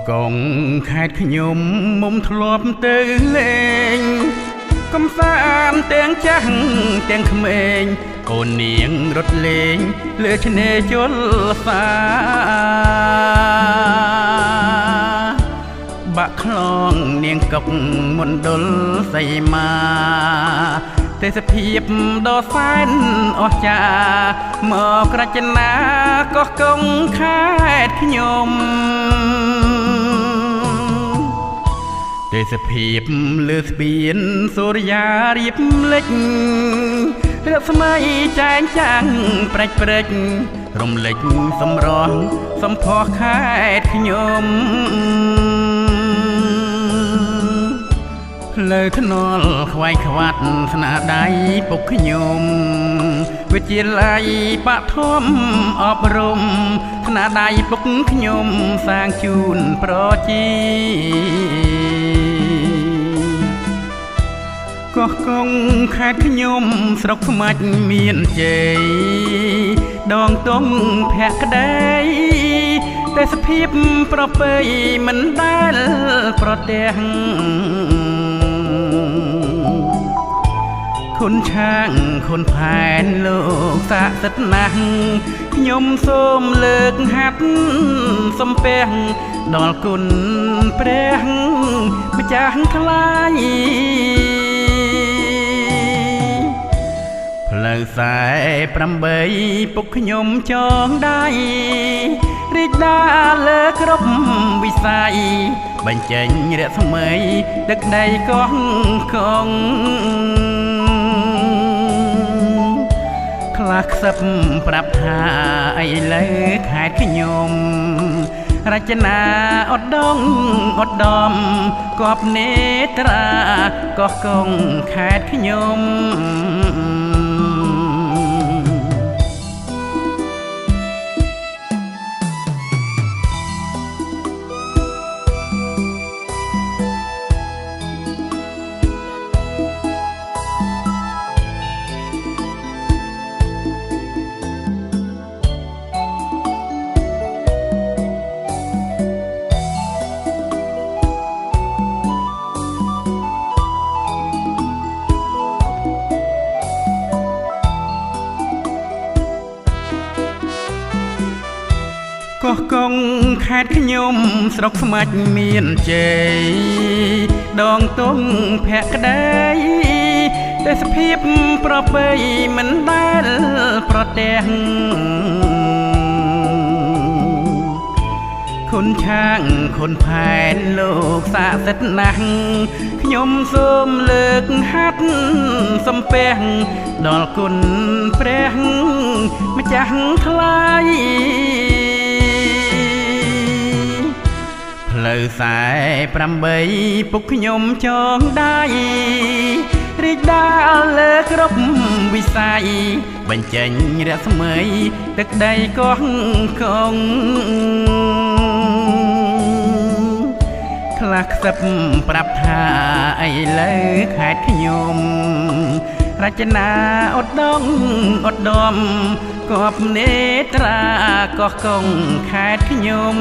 កងខេត្តខ្ញុំមុំធ្លាប់ទៅលេងកំសាន្តទាំងចាស់ទាំងក្មេងកូននាងរត់លេងលើឆ្នេរជលសាបាក់ខ្លងនាងកុកមណ្ឌលសីមាទេសភាពដ៏សែនអស្ចារ្យមករចនាកោះកុងខេត្តខ្ញុំទេសភាពលើស្ពានសូរិយារៀបលេចរស្មីចែងចាំងព្រិចព្រិចរំលេចសម្រស់សម្ផស្សខេត្តខ្ញុំលើថ្នល់ខ្វាយខ្វាត់ស្នាដៃពុកខ្ញុំវិទ្យាល័យបឋមអប់រំស្នាដៃពុកខ្ញុំសាងជូនប្រជាកោះកុងខេត្តខ្ញុំស្រុកខ្មាច់មានជ័យដងទុំភក្តីទេសភាពប្រពៃមិនដែលប្រទះគុនឆាងគុនផែនលោកស័ក្តិសិទ្ធណាស់ខ្ញុំសូមលើកហាត់សំពះដល់គុណព្រះម្ចាស់ថ្លៃផ្លូវខ្សែ8ពុកខ្ញុំចងដៃរីកដាលើគ្រប់វិស័យបញ្ចេញរស្មីទឹកដីកោះកុងខ្លះខ្សឹបប្រាប់ថាឥឡូវខេត្តខ្ញុំរចនាឧត្តមឧត្តមគប់នេត្រាកោះកុងខេត្តខ្ញុំកោះកុងខេត្តខ្ញុំស្រុកស្មាច់មានជ័យដងទុំភក្តីទេសភាពប្រពៃមិនដែលប្រទះគុនឆាងគុនផែនលោកស័ក្តិសិទ្ធណាស់ខ្ញុំសូមលើកហាត់សំពះដល់គុណព្រះម្ចាស់ថ្លៃផ្លូវខ្សែ8ពុកខ្ញុំចងដៃរីកដាលើគ្រប់វិស័យបញ្ចេញរស្មីទឹកដីកោះកុងខ្លះខ្សឹបប្រាប់ថាឥឡូវខេត្តខ្ញុំរចនាឧត្តមឧត្តមគប់នេត្រាកោះកុងខេត្តខ្ញុំ